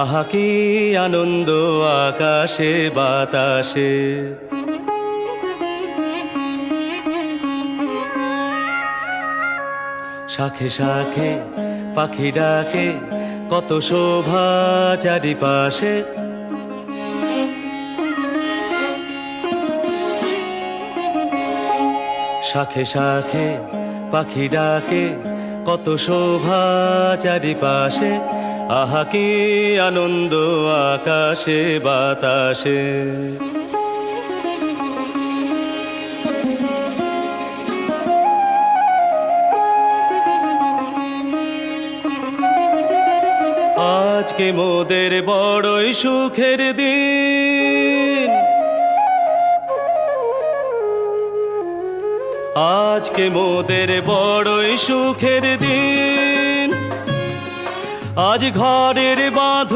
আহা কি আনন্দ আকাশে বাতাসে, শাখে শাখে পাখি ডাকে, কত শোভা চারিপাশে। শাখে শাখে পাখি ডাকে, কত শোভা চারিপাশে। আহা কি আনন্দ আকাশে বাতাসে। আজকে মোদের বড়ই সুখের দিন, আজকে মোদের বড়ই সুখের দিন। আজ ঘরের বাঁধন